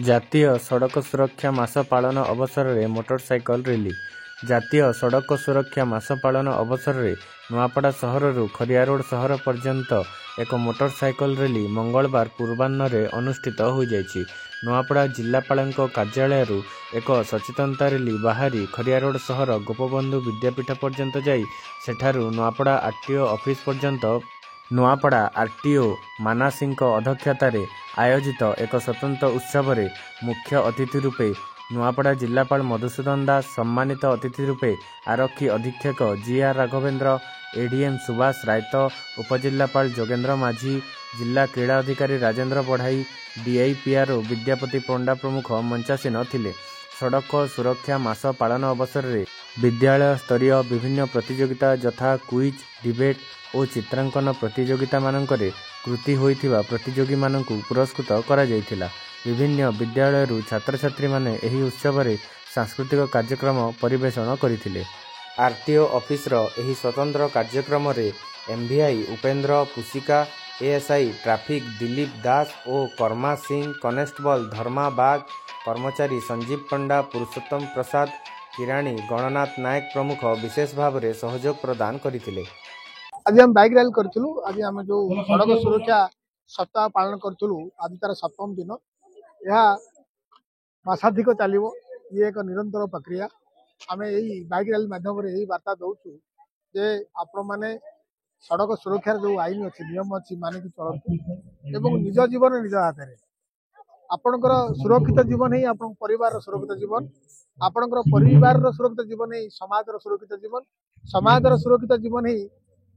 ଜାତୀୟ ସଡ଼କ ସୁରକ୍ଷା ମାସ ପାଳନ ଅବସରରେ ମୋଟରସାଇକେଲ ର୍ୟାଲି। ଜାତୀୟ ସଡ଼କ ସୁରକ୍ଷା ମାସ ପାଳନ ଅବସରରେ ନୂଆପଡ଼ା ସହରରୁ ଖରିଆରୋଡ଼ ସହର ପର୍ଯ୍ୟନ୍ତ ଏକ ମୋଟରସାଇକେଲ ର୍ୟାଲି ମଙ୍ଗଳବାର ପୂର୍ବାହ୍ନରେ ଅନୁଷ୍ଠିତ ହୋଇଯାଇଛି। ନୂଆପଡ଼ା ଜିଲ୍ଲାପାଳଙ୍କ କାର୍ଯ୍ୟାଳୟରୁ ଏକ ସଚେତନତା ର୍ୟାଲି ବାହାରି ଖରିଆରୋଡ଼ ସହର ଗୋପବନ୍ଧୁ ବିଦ୍ୟାପୀଠ ପର୍ଯ୍ୟନ୍ତ ଯାଇ ସେଠାରୁ ନୂଆପଡ଼ା ଆର୍ଟିଓ ଅଫିସ ପର୍ଯ୍ୟନ୍ତ ନୂଆପଡ଼ା ଆର୍ଟିଓ ମାନସିଂଙ୍କ ଅଧ୍ୟକ୍ଷତାରେ ଆୟୋଜିତ ଏକ ସ୍ୱତନ୍ତ୍ର ଉତ୍ସବରେ ମୁଖ୍ୟ ଅତିଥି ରୂପେ ନୂଆପଡ଼ା ଜିଲ୍ଲାପାଳ ମଧୁସୂଦନ ଦାସ, ସମ୍ମାନିତ ଅତିଥି ରୂପେ ଆରକ୍ଷୀ ଅଧୀକ୍ଷକ ଜିଆର୍ ରାଘବେନ୍ଦ୍ର, ଏଡିଏମ୍ ସୁବାସ ରାଇତ, ଉପଜିଲ୍ଲାପାଳ ଯୋଗେନ୍ଦ୍ର ମାଝୀ, ଜିଲ୍ଲା କ୍ରୀଡ଼ା ଅଧିକାରୀ ରାଜେନ୍ଦ୍ର ବଢ଼ାଇ, ଡିଆଇପିଆର୍ଓ ବିଦ୍ୟାପତି ପଣ୍ଡା ପ୍ରମୁଖ ମଞ୍ଚାସୀନ ଥିଲେ। ସଡ଼କ ସୁରକ୍ଷା ମାସ ପାଳନ ଅବସରରେ ବିଦ୍ୟାଳୟ ସ୍ତରୀୟ ବିଭିନ୍ନ ପ୍ରତିଯୋଗିତା ଯଥା କୁଇଜ୍, ଡିବେଟ୍ ଓ ଚିତ୍ରାଙ୍କନ ପ୍ରତିଯୋଗିତାମାନଙ୍କରେ କୃତି ହୋଇଥିବା ପ୍ରତିଯୋଗୀମାନଙ୍କୁ ପୁରସ୍କୃତ କରାଯାଇଥିଲା। ବିଭିନ୍ନ ବିଦ୍ୟାଳୟରୁ ଛାତ୍ରଛାତ୍ରୀମାନେ ଏହି ଉତ୍ସବରେ ସାଂସ୍କୃତିକ କାର୍ଯ୍ୟକ୍ରମ ପରିବେଷଣ କରିଥିଲେ। ଆର୍ଟିଓ ଅଫିସର ଏହି ସ୍ୱତନ୍ତ୍ର କାର୍ଯ୍ୟକ୍ରମରେ MVI Upendra Pusika, ASI traffic Dilip Das ଓ କର୍ମା ସିଂ, କନେଷ୍ଟବଳ ଧର୍ମା ବାଗ, କର୍ମଚାରୀ ସଞ୍ଜୀବ ପଣ୍ଡା, ପୁରୁଷୋତ୍ତମ ପ୍ରସାଦ, କିରାଣୀ ଗଣନାଥ ନାୟକ ପ୍ରମୁଖ ବିଶେଷ ଭାବରେ ସହଯୋଗ ପ୍ରଦାନ କରିଥିଲେ। आज हम बाइक रैली करूँ। आज आम जो सड़क सुरक्षा सप्ताह पालन करूँ, आज तार 7म दिन। यह मासाधिक चलो, ये एक निरंतर प्रक्रिया। आम यही बाइक रैली माध्यम यही वार्ता दौचु जे आपण मैंने सड़क सुरक्षार जो आईन अच्छी नियम अच्छी मानिक चलतु और निज जीवन निज हाथ में। आपणकर सुरक्षित जीवन ही आप परिवार सुरक्षित जीवन, आपणकर परिवार सुरक्षित जीवन ही समाज सुरक्षित जीवन, समाज सुरक्षित जीवन ही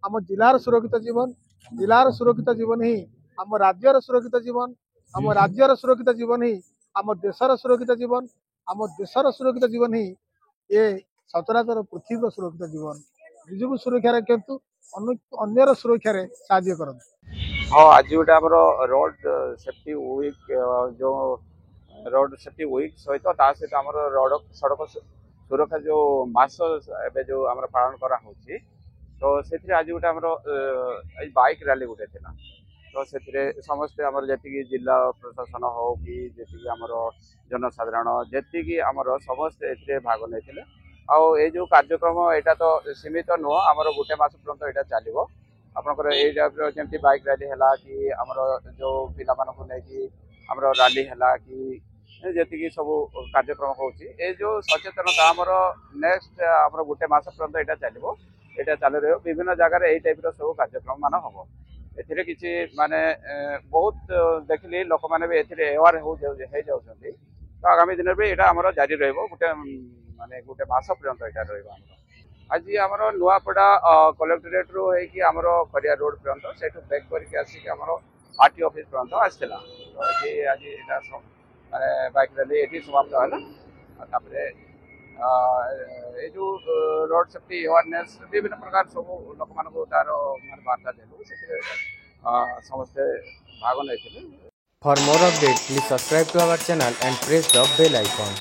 आम जिलार सुरक्षित जीवन, जिलार सुरक्षित जीवन ही आम राज्यर सुरक्षित जीवन, आम राज्यर सुरक्षित जीवन ही आम देशर सुरक्षित जीवन, आम देशर सुरक्षित जीवन ही ये सचराचर पृथ्वी सुरक्षित जीवन। निजक सुरक्षा रखु, अन्यर सुरक्षा साहाय्य करते। हाँ, आज गोटे आम रोड सेफ्टी वीक जो रोड सेफ्टी वीक सहित सहित आम रोड सड़क सुरक्षा जो मास जो आम पालन करा तो से आज गोटे आम बाइक रैली गोटे थी तो से समस्ते आम जी जिला प्रशासन हो कि जी आम जनसाधारण जी आम समस्ते ए भाग नहीं आउ जो कार्यक्रम यहाँ तो सीमित नुह आम गोटे मस पर्यटन यहाँ चलो आपंकर ये जमी बाइक रैली है कि आम जो पिला नहीं आम रैली है कि जी सब कार्यक्रम होची जो सचेतनता आमर नेक्स्ट आम गोटे मस पर्यटन यहाँ चलो यहाँ चालू रही विभिन्न जगह यही टाइप सब कार्यक्रम मान हम ए कि माने बहुत देखिली लोक मैंने भी एवेयर हो जाती तो आगामी दिन में यहाँ आम जारी रोटे माने गोटे मस पर्यटन यहाँ रहा आज आमर नुआपड़ा कलेक्टरेट रू होगी आमर खरिया रोड पर्यटन से बैक करके आसिक आमर आरटी ऑफिस पर्यटन आसाला तो ये आज यहाँ माने बाइक रैली ये समाप्त है। ये जो रोड सेफ्टी अवेयरनेस विभिन्न प्रकार सब लोक मान तार वार्ता देलु समस्ते भाग नहीं। For more updates, please subscribe to our channel and press the bell icon.